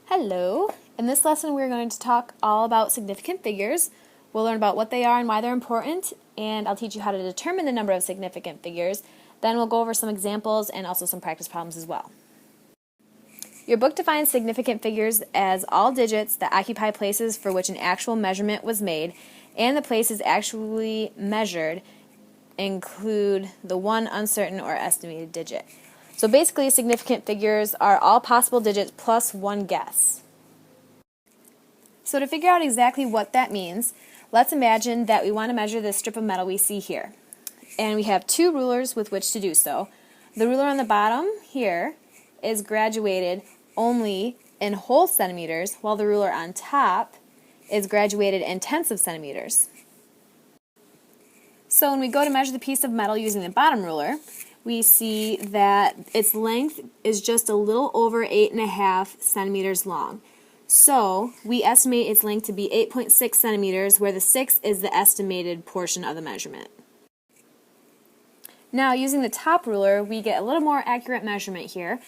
Hello! In this lesson we're going to talk all about significant figures. We'll learn about what they are and why they're important, and I'll teach you how to determine the number of significant figures. Then we'll go over some examples and also some practice problems as well. Your book defines significant figures as all digits that occupy places for which an actual measurement was made, and the places actually measured include the one uncertain or estimated digit. So basically, significant figures are all possible digits plus one guess. So to figure out exactly what that means, let's imagine that we want to measure this strip of metal we see here. And we have two rulers with which to do so. The ruler on the bottom here is graduated only in whole centimeters, while the ruler on top is graduated in tenths of centimeters. So when we go to measure the piece of metal using the bottom ruler, we see that its length is just a little over 8.5 centimeters long. So we estimate its length to be 8.6 centimeters, where the 6 is the estimated portion of the measurement. Now, using the top ruler, we get a little more accurate measurement here.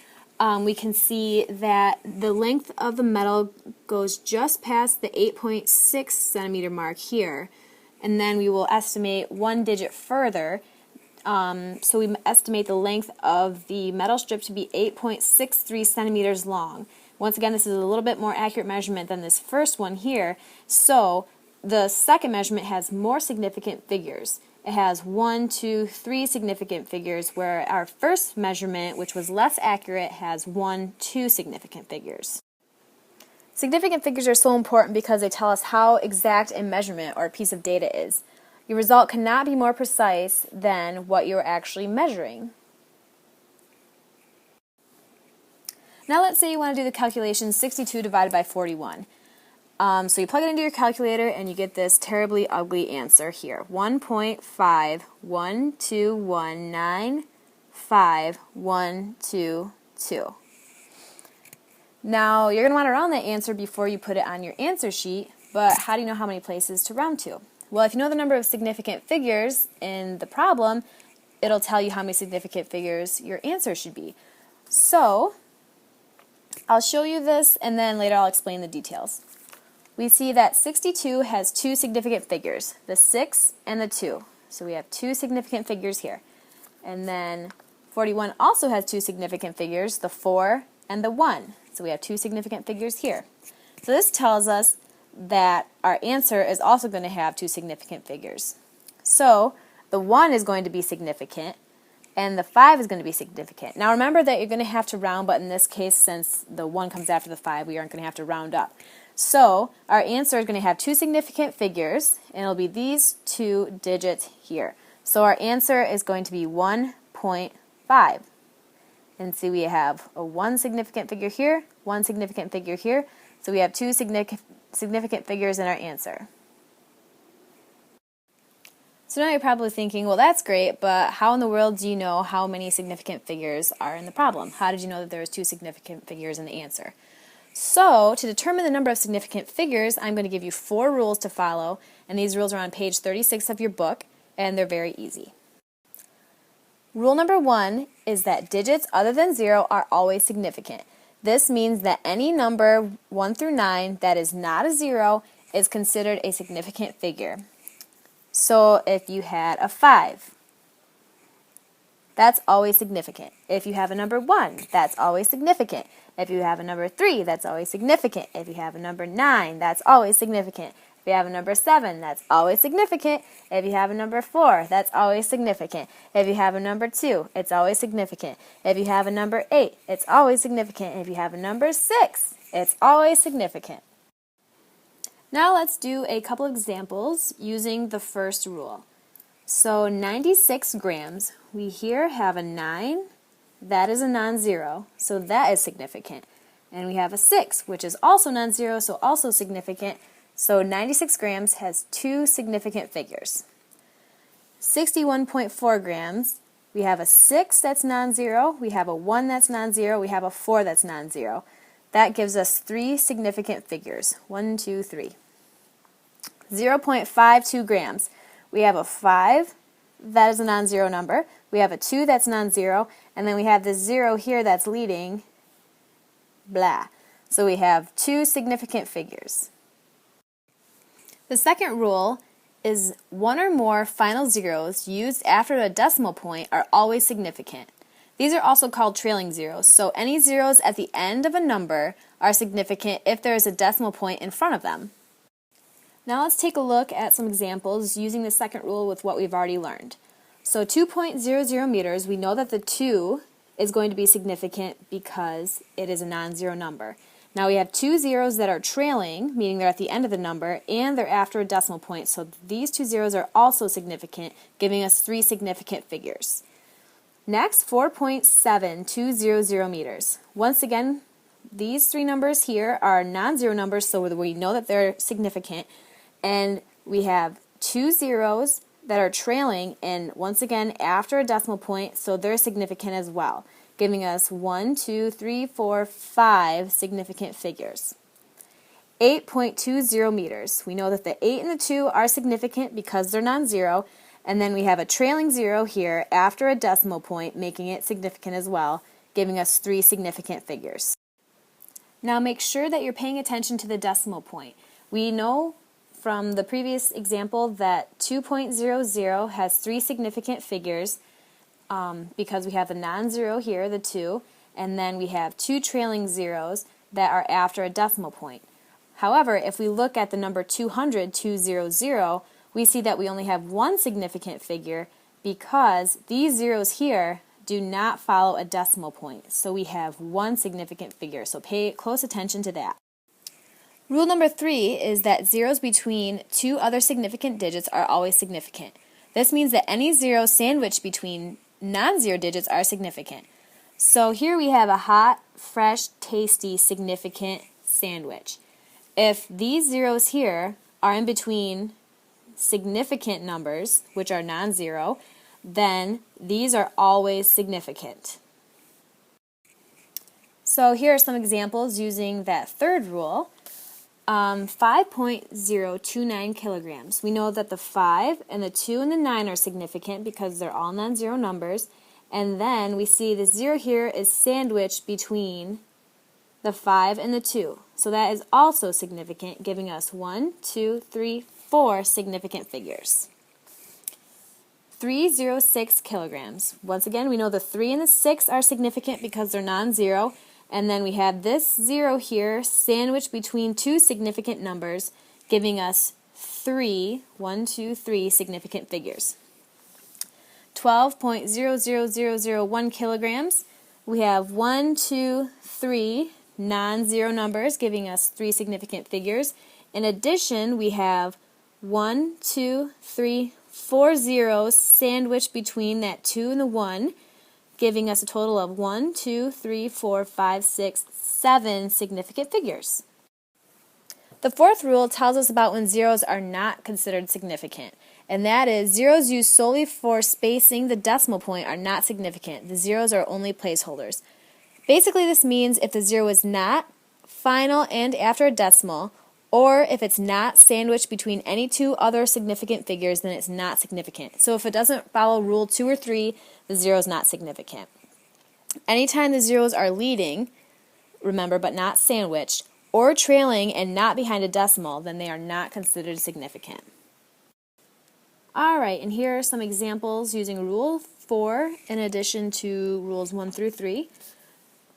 We can see that the length of the metal goes just past the 8.6 centimeter mark here, and then we will estimate one digit further. So we estimate the length of the metal strip to be 8.63 centimeters long. Once again, this is a little bit more accurate measurement than this first one here. So the second measurement has more significant figures. It has 1, 2, 3 significant figures, where our first measurement, which was less accurate, has 1, 2 significant figures. Significant figures are so important because they tell us how exact a measurement or a piece of data is. Your result cannot be more precise than what you're actually measuring. Now let's say you want to do the calculation 62 divided by 41. So you plug it into your calculator and you get this terribly ugly answer here. 1.51219512. Now you're going to want to round that answer before you put it on your answer sheet, but how do you know how many places to round to? Well, if you know the number of significant figures in the problem, it'll tell you how many significant figures your answer should be. So I'll show you this, and then later I'll explain the details. We see that 62 has two significant figures, the 6 and the 2. So we have two significant figures here. And then 41 also has two significant figures, the 4 and the 1. So we have two significant figures here. So this tells us that our answer is also going to have two significant figures. So the 1 is going to be significant, and the 5 is going to be significant. Now remember that you're going to have to round, but in this case, since the 1 comes after the 5, we aren't going to have to round up. So our answer is going to have two significant figures, and it'll be these two digits here. So our answer is going to be 1.5. And see, we have a 1 significant figure here, 1 significant figure here. So we have two significant figures in our answer. So now you're probably thinking, well, that's great, but how in the world do you know how many significant figures are in the problem? How did you know that there was two significant figures in the answer? So to determine the number of significant figures, I'm going to give you 4 rules to follow, and these rules are on page 36 of your book, and they're very easy. Rule number 1 is that digits other than 0 are always significant. This means that any number 1 through 9 that is not a 0 is considered a significant figure. So if you had a 5, that's always significant. If you have a number 1, that's always significant. If you have a number 3, that's always significant. If you have a number 9, that's always significant. If you have a number 7, that's always significant. If you have a number 4, that's always significant. If you have a number 2, it's always significant. If you have a number 8, it's always significant. If you have a number 6, it's always significant. Now let's do a couple examples using the first rule. So 96 grams, we here have a 9, that is a non-zero, so that is significant. And we have a 6, which is also non-zero, so also significant. So 96 grams has two significant figures. 61.4 grams, we have a 6 that's non-zero, we have a 1 that's non-zero, we have a 4 that's non-zero. That gives us 3 significant figures. 1, 2, 3. 0.52 grams, we have a 5, that is a non-zero number, we have a 2 that's non-zero, and then we have this 0 here that's leading, blah. So we have two significant figures. The second rule is one or more final zeros used after a decimal point are always significant. These are also called trailing zeros, so any zeros at the end of a number are significant if there is a decimal point in front of them. Now let's take a look at some examples using the second rule with what we've already learned. So 2.00 meters, we know that the 2 is going to be significant because it is a non-zero number. Now we have two zeros that are trailing, meaning they're at the end of the number, and they're after a decimal point, so these two zeros are also significant, giving us three significant figures. Next, 4.7200 meters. Once again, these three numbers here are non-zero numbers, so we know that they're significant, and we have two zeros that are trailing, and once again, after a decimal point, so they're significant as well, giving us 1, 2, 3, 4, 5 significant figures. 8.20 meters. We know that the 8 and the 2 are significant because they're non-zero, and then we have a trailing zero here after a decimal point, making it significant as well, giving us three significant figures. Now make sure that you're paying attention to the decimal point. We know from the previous example that 2.00 has three significant figures because we have the non-zero here, the 2, and then we have two trailing zeros that are after a decimal point. However, if we look at the number 200, 200, we see that we only have one significant figure because these zeros here do not follow a decimal point. So we have one significant figure, so pay close attention to that. Rule number 3 is that zeros between two other significant digits are always significant. This means that any zero sandwiched between non-zero digits are significant. So here we have a hot, fresh, tasty, significant sandwich. If these zeros here are in between significant numbers, which are non-zero, then these are always significant. So here are some examples using that third rule. 5.029 kilograms. We know that the 5 and the 2 and the 9 are significant because they're all non-zero numbers. And then we see the 0 here is sandwiched between the 5 and the 2. So that is also significant, giving us 1, 2, 3, 4 significant figures. 306 kilograms. Once again, we know the 3 and the 6 are significant because they're non-zero. And then we have this 0 here sandwiched between two significant numbers, giving us 3 significant figures. 12.00001 kilograms. We have 1, 2, 3 non-zero numbers, giving us three significant figures. In addition, we have 1, 2, 3, 4 zeros sandwiched between that 2 and the 1, giving us a total of 1, 2, 3, 4, 5, 6, 7 significant figures. The fourth rule tells us about when zeros are not considered significant, and that is zeros used solely for spacing the decimal point are not significant. The zeros are only placeholders. Basically, this means if the 0 is not final and after a decimal, or if it's not sandwiched between any two other significant figures, then it's not significant. So if it doesn't follow rule 2 or 3, the 0 is not significant. Anytime the zeros are leading, remember, but not sandwiched, or trailing and not behind a decimal, then they are not considered significant. Alright, and here are some examples using Rule 4 in addition to Rules 1 through 3.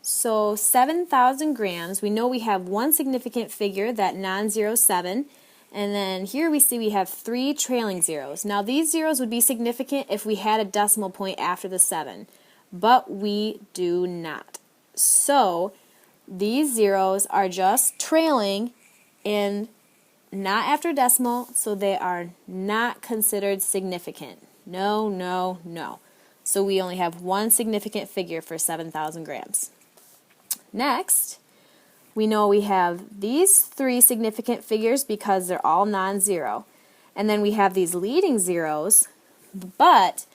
So 7,000 grams, we know we have one significant figure, that non-zero 7, and then here we see we have three trailing zeros. Now these zeros would be significant if we had a decimal point after the 7, but we do not. So these zeros are just trailing and not after a decimal, so they are not considered significant. No, no, no. So we only have one significant figure for 7,000 grams. Next, we know we have these three significant figures because they're all non-zero. And then we have these leading zeros, but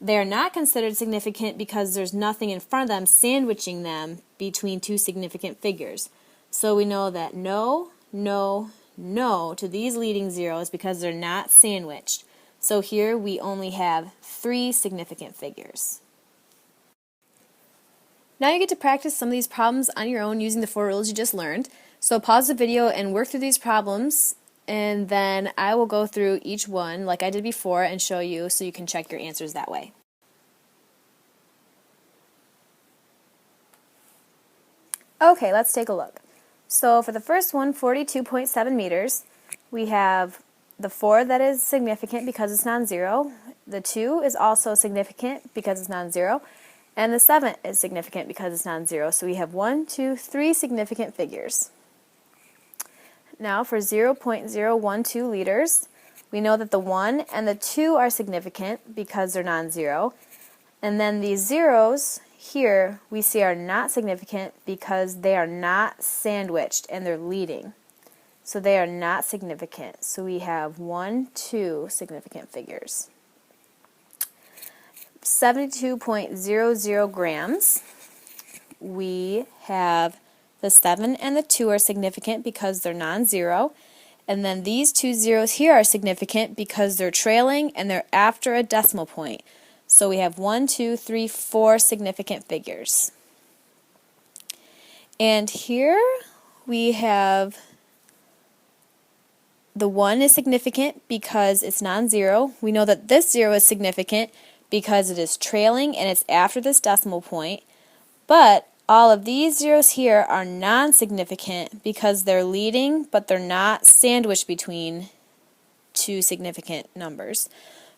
they're not considered significant because there's nothing in front of them sandwiching them between two significant figures. So we know that no, no, no to these leading zeros because they're not sandwiched. So here we only have three significant figures. Now you get to practice some of these problems on your own using the 4 rules you just learned. So pause the video and work through these problems, and then I will go through each one like I did before and show you so you can check your answers that way. Okay, let's take a look. So for the first one, 42.7 meters, we have the 4 that is significant because it's non-zero, the 2 is also significant because it's non-zero, and the 7 is significant because it's non-zero. So we have 1, 2, 3 significant figures. Now for 0.012 liters, we know that the 1 and the 2 are significant because they're non-zero. And then these zeros here we see are not significant because they are not sandwiched and they're leading. So they are not significant. So we have 1, 2 significant figures. 72.00 grams, we have the 7 and the 2 are significant because they're non-zero. And then these 2 zeros here are significant because they're trailing and they're after a decimal point. So we have 1, 2, 3, 4 significant figures. And here we have the 1 is significant because it's non-zero. We know that this 0 is significant because it is trailing and it's after this decimal point. But all of these zeros here are non-significant because they're leading, but they're not sandwiched between two significant numbers.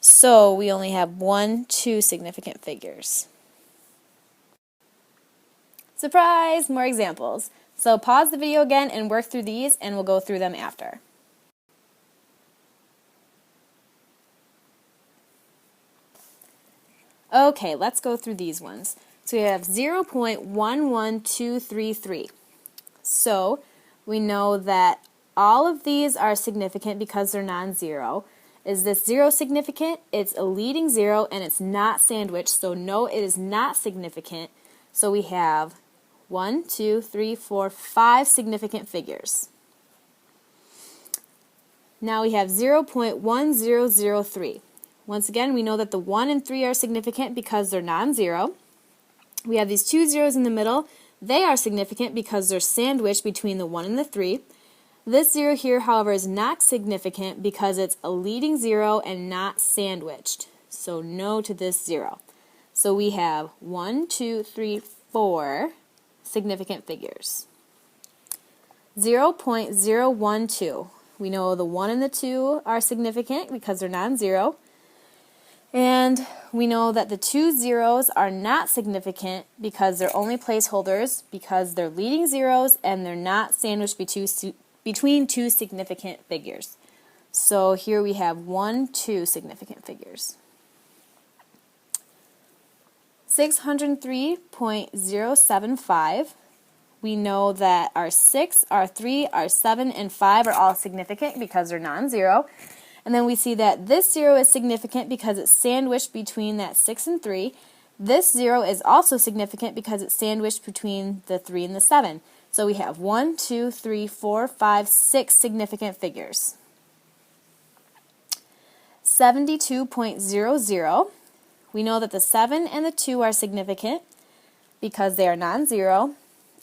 So we only have 1, 2 significant figures. Surprise! More examples. So pause the video again and work through these, and we'll go through them after. Okay, let's go through these ones. So we have 0.11233. So we know that all of these are significant because they're non-zero. Is this 0 significant? It's a leading 0 and it's not sandwiched, so no, it is not significant. So we have 1, 2, 3, 4, 5 significant figures. Now we have 0.1003. Once again, we know that the 1 and 3 are significant because they're non-zero. We have these 2 zeros in the middle. They are significant because they're sandwiched between the 1 and the 3. This 0 here, however, is not significant because it's a leading 0 and not sandwiched. So no to this 0. So we have 1, 2, 3, 4 significant figures. 0.012. We know the 1 and the 2 are significant because they're non-zero. And we know that the 2 zeros are not significant because they're only placeholders because they're leading zeros and they're not sandwiched between two significant figures. So here we have 1, 2 significant figures. 603.075. We know that our 6, our 3, our 7, and 5 are all significant because they're non-zero. And then we see that this 0 is significant because it's sandwiched between that 6 and 3. This 0 is also significant because it's sandwiched between the 3 and the 7. So we have 1, 2, 3, 4, 5, 6 significant figures. 72.00. We know that the 7 and the 2 are significant because they are non-zero.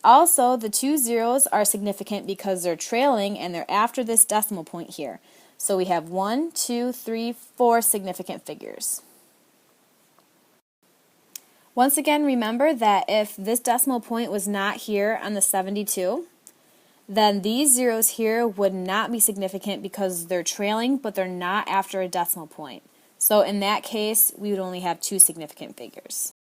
Also, the 2 zeros are significant because they're trailing and they're after this decimal point here. So we have 1, 2, 3, 4 significant figures. Once again, remember that if this decimal point was not here on the 72, then these zeros here would not be significant because they're trailing, but they're not after a decimal point. So in that case, we would only have 2 significant figures.